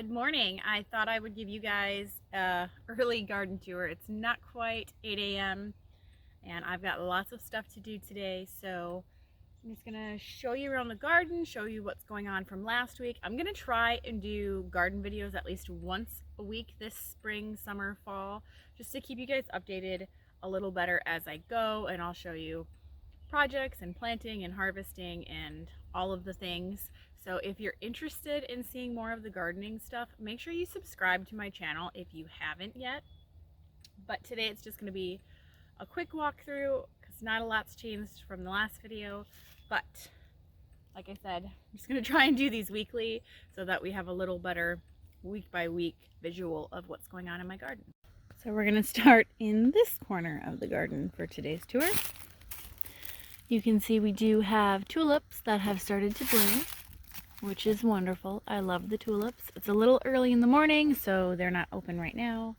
Good morning. I thought I would give you guys a early garden tour. It's not quite 8 a.m. and I've got lots of stuff to do today, so I'm just gonna show you around the garden, show you what's going on from last week. I'm gonna try and do garden videos at least once a week this spring, summer, fall, just to keep you guys updated a little better as I go, and I'll show you projects and planting and harvesting and all of the things. So if you're interested in seeing more of the gardening stuff, make sure you subscribe to my channel if you haven't yet. But today it's just going to be a quick walkthrough because not a lot's changed from the last video. But like I said, I'm just going to try and do these weekly so that we have a little better week by week visual of what's going on in my garden. So we're going to start in this corner of the garden for today's tour. You can see we do have tulips that have started to bloom, which is wonderful. I love the tulips. It's a little early in the morning, so they're not open right now,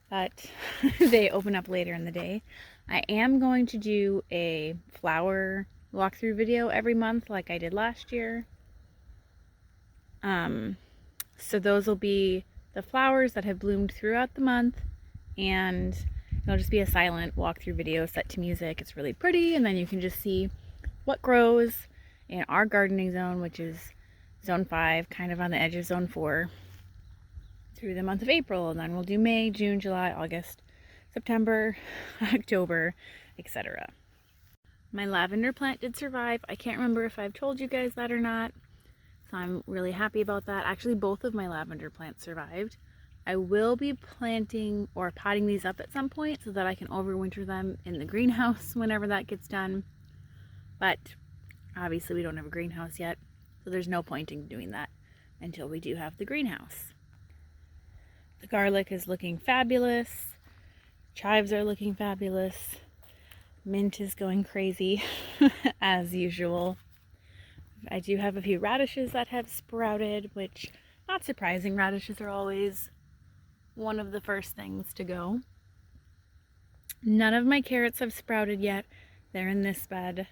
but they open up later in the day. I am going to do a flower walkthrough video every month like I did last year. So those will be the flowers that have bloomed throughout the month, and it'll just be a silent walkthrough video set to music. It's really pretty, and then you can just see what grows in our gardening zone, which is zone 5, kind of on the edge of zone 4, through the month of April. And then we'll do May, June, July, August, September, October, etc. My lavender plant did survive. I can't remember if I've told you guys that or not, so I'm really happy about that. Actually, both of my lavender plants survived. I will be planting or potting these up at some point so that I can overwinter them in the greenhouse whenever that gets done. But obviously we don't have a greenhouse yet, so there's no point in doing that until we do have the greenhouse. The garlic is looking fabulous. Chives are looking fabulous. Mint is going crazy as usual. I do have a few radishes that have sprouted, which, not surprising, radishes are always one of the first things to go. None of my carrots have sprouted yet. They're in this bed.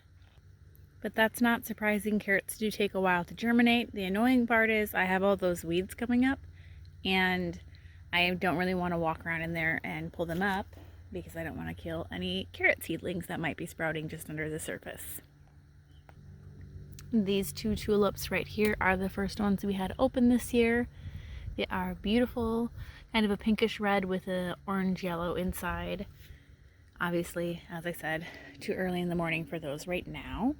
But that's not surprising. Carrots do take a while to germinate. The annoying part is I have all those weeds coming up, and I don't really want to walk around in there and pull them up because I don't want to kill any carrot seedlings that might be sprouting just under the surface. These 2 tulips right here are the first ones we had open this year. They are beautiful, kind of a pinkish red with an orange yellow inside. Obviously, as I said, too early in the morning for those right now.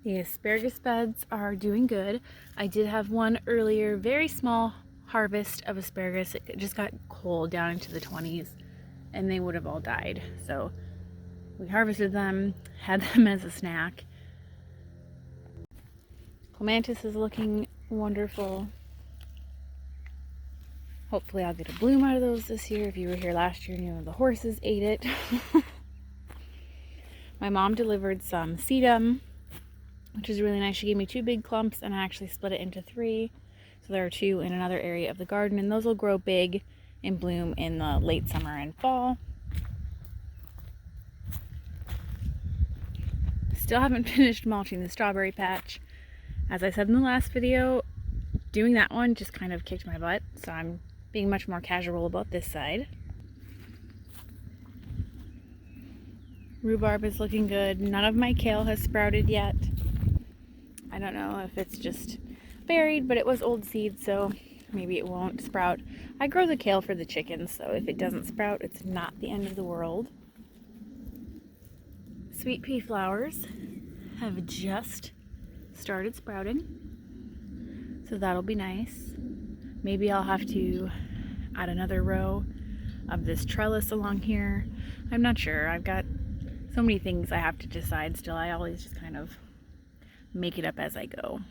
The asparagus beds are doing good. I did have one earlier, very small harvest of asparagus. It just got cold down into the 20s and they would have all died. So we harvested them, had them as a snack. Clematis is looking wonderful. Hopefully I'll get a bloom out of those this year. If you were here last year, you know the horses ate it. My mom delivered some sedum, which is really nice. She gave me 2 big clumps, and I actually split it into 3. So there are 2 in another area of the garden, and those will grow big and bloom in the late summer and fall. Still haven't finished mulching the strawberry patch. As I said in the last video, doing that one just kind of kicked my butt, so I'm being much more casual about this side. Rhubarb is looking good. None of my kale has sprouted yet. I don't know if it's just buried, but it was old seed, so maybe it won't sprout. I grow the kale for the chickens, so if it doesn't sprout, it's not the end of the world. Sweet pea flowers have just started sprouting, so that'll be nice. Maybe I'll have to add another row of this trellis along here. I'm not sure. I've got so many things I have to decide still. I always just kind of make it up as I go.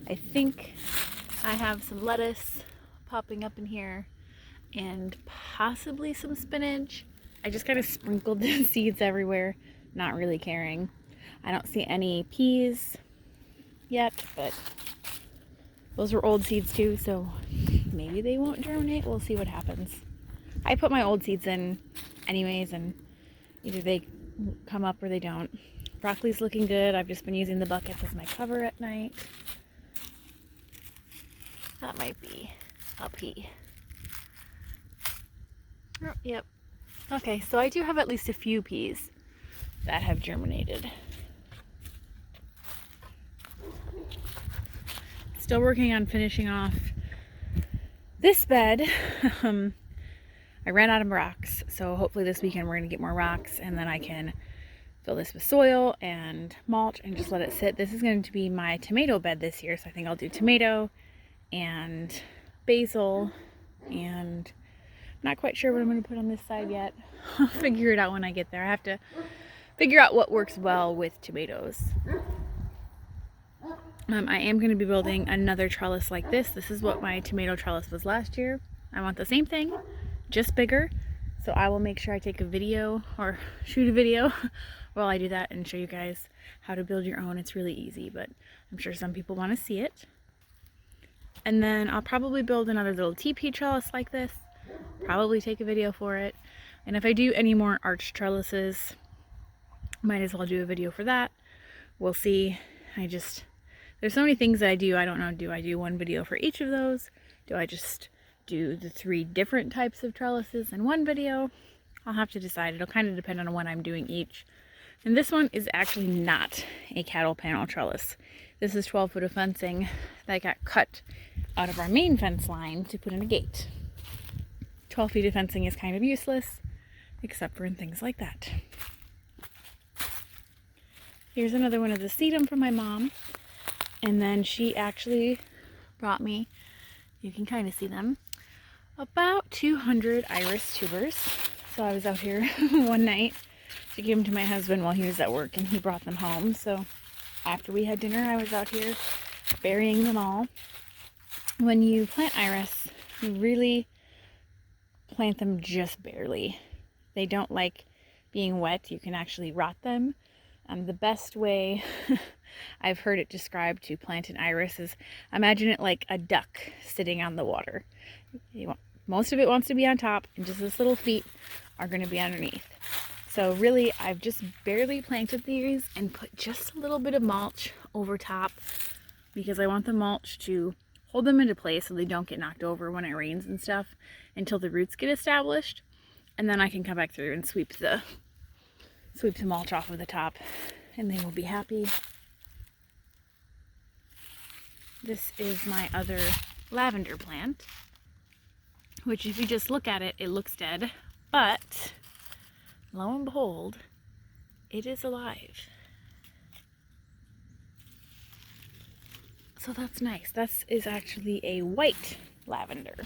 I think I have some lettuce popping up in here and possibly some spinach. I just kind of sprinkled the seeds everywhere, not really caring. I don't see any peas yet, but those were old seeds too, so maybe they won't germinate. We'll see what happens. I put my old seeds in anyways, and either they come up or they don't. Broccoli's looking good. I've just been using the buckets as my cover at night. That might be a pea. Oh, yep. Okay, so I do have at least a few peas that have germinated. Still working on finishing off this bed. I ran out of rocks, so hopefully this weekend we're going to get more rocks, and then I can fill this with soil and mulch and just let it sit. This is going to be my tomato bed this year, so I think I'll do tomato and basil, and I'm not quite sure what I'm going to put on this side yet. I'll figure it out when I get there. I have to figure out what works well with tomatoes. I am going to be building another trellis like this. This is what my tomato trellis was last year. I want the same thing, just bigger. So I will make sure I take a video or shoot a video while I do that and show you guys how to build your own. It's really easy, but I'm sure some people want to see it. And then I'll probably build another little TP trellis like this. Probably take a video for it. And if I do any more arch trellises, might as well do a video for that. We'll see. There's so many things that I do. I don't know, do I do one video for each of those? Do I just do the 3 different types of trellises in one video? I'll have to decide. It'll kind of depend on when I'm doing each. And this one is actually not a cattle panel trellis. This is 12 foot of fencing that got cut out of our main fence line to put in a gate. 12 feet of fencing is kind of useless, except for in things like that. Here's another one of the sedum from my mom. And then she actually brought me, you can kind of see them, about 200 iris tubers. So I was out here one night to give them to my husband while he was at work, and he brought them home. So after we had dinner, I was out here burying them all. When you plant iris, you really plant them just barely. They don't like being wet. You can actually rot them. The best way I've heard it described to plant an iris is, imagine it like a duck sitting on the water. Most of it wants to be on top, and just its little feet are going to be underneath. So really, I've just barely planted these and put just a little bit of mulch over top, because I want the mulch to hold them into place so they don't get knocked over when it rains and stuff until the roots get established. And then I can come back through and sweep the mulch off of the top, and they will be happy. This is my other lavender plant, which if you just look at it, it looks dead, but lo and behold, it is alive. So that's nice. This is actually a white lavender,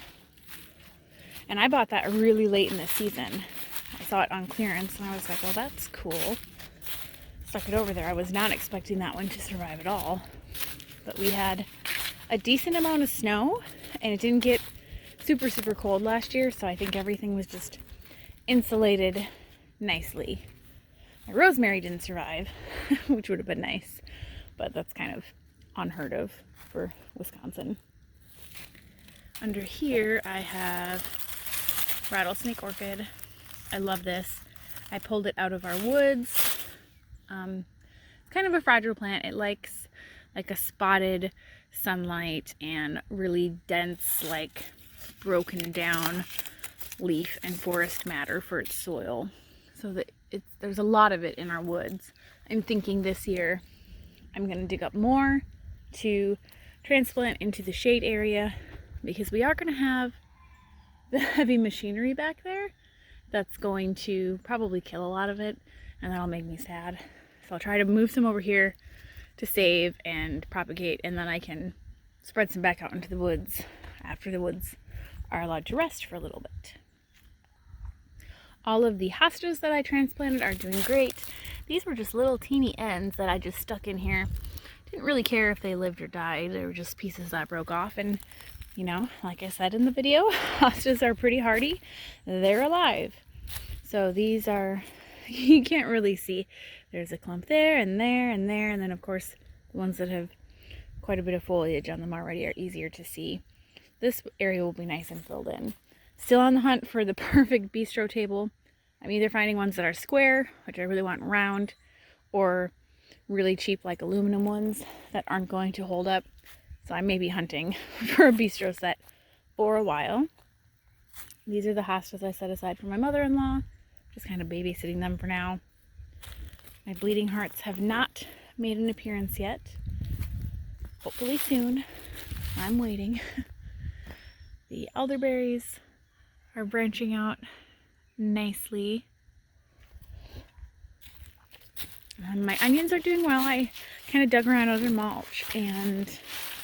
and I bought that really late in the season. I saw it on clearance and I was like, well, that's cool. Stuck it over there. I was not expecting that one to survive at all. But we had a decent amount of snow, and it didn't get super, super cold last year, so I think everything was just insulated nicely. My rosemary didn't survive, which would have been nice, but that's kind of unheard of for Wisconsin. Under here I have Rattlesnake Orchid. I love this. I pulled it out of our woods. It's kind of a fragile plant. It likes like a spotted sunlight and really dense, like broken down leaf and forest matter for its soil. So that there's a lot of it in our woods. I'm thinking this year I'm going to dig up more to transplant into the shade area, because we are going to have the heavy machinery back there that's going to probably kill a lot of it, and that'll make me sad. So I'll try to move some over here to save and propagate, and then I can spread some back out into the woods after the woods are allowed to rest for a little bit. All of the hostas that I transplanted are doing great. These were just little teeny ends that I just stuck in here. Didn't really care if they lived or died. They were just pieces that broke off, and you know, like I said in the video, hostas are pretty hardy. They're alive. So these are, you can't really see. There's a clump there and there and there, and then of course the ones that have quite a bit of foliage on them already are easier to see. This area will be nice and filled in. Still on the hunt for the perfect bistro table. I'm either finding ones that are square, which I really want round, or really cheap like aluminum ones that aren't going to hold up. So I may be hunting for a bistro set for a while. These are the hostas I set aside for my mother-in-law. Just kind of babysitting them for now. My bleeding hearts have not made an appearance yet. Hopefully soon. I'm waiting. The elderberries are branching out nicely. And my onions are doing well. I kind of dug around under mulch and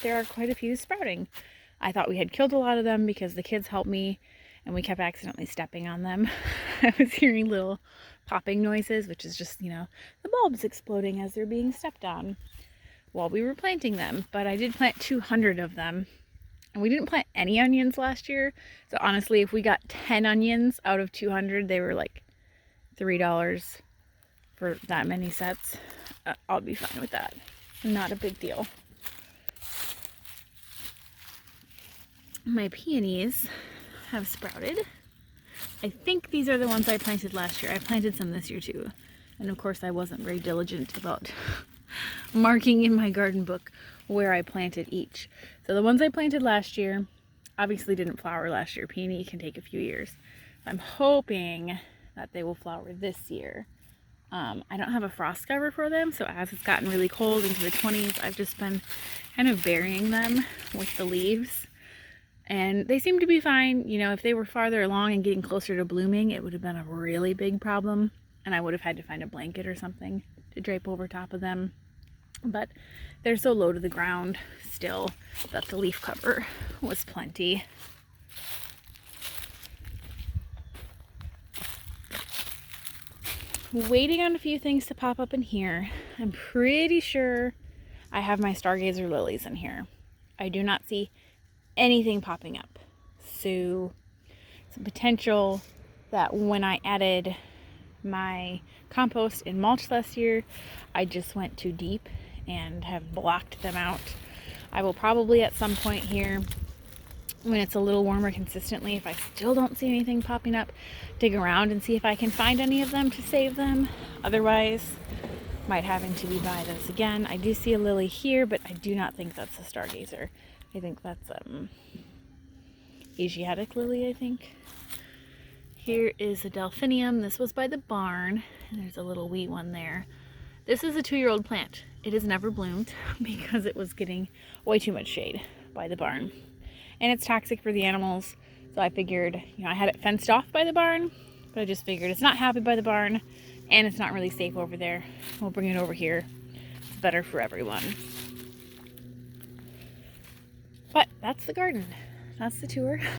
there are quite a few sprouting. I thought we had killed a lot of them because the kids helped me and we kept accidentally stepping on them. I was hearing little popping noises, which is just, the bulbs exploding as they're being stepped on while we were planting them. But I did plant 200 of them. And we didn't plant any onions last year. So honestly, if we got 10 onions out of 200, they were like $3 for that many sets. I'll be fine with that. Not a big deal. My peonies have sprouted. I think these are the ones I planted last year. I planted some this year too. And of course I wasn't very diligent about marking in my garden book where I planted each. So the ones I planted last year obviously didn't flower last year. Peony can take a few years. I'm hoping that they will flower this year. I don't have a frost cover for them, so as it's gotten really cold into the 20s, I've just been kind of burying them with the leaves. And they seem to be fine. If they were farther along and getting closer to blooming, it would have been a really big problem. And I would have had to find a blanket or something to drape over top of them. But they're so low to the ground still that the leaf cover was plenty. Waiting on a few things to pop up in here. I'm pretty sure I have my Stargazer Lilies in here. I do not see anything popping up. So some potential that when I added my compost in mulch last year, I just went too deep and have blocked them out. I will probably at some point here, when it's a little warmer consistently, if I still don't see anything popping up, dig around and see if I can find any of them to save them. Otherwise, might having to rebuy those again. I do see a lily here, but I do not think that's a Stargazer. I think that's Asiatic lily, I think. Here is a Delphinium. This was by the barn, and there's a little wee one there. This is a 2-year-old plant. It has never bloomed because it was getting way too much shade by the barn. And it's toxic for the animals, so I figured, I had it fenced off by the barn, but I just figured it's not happy by the barn, and it's not really safe over there. We'll bring it over here. It's better for everyone. But that's the garden. That's the tour.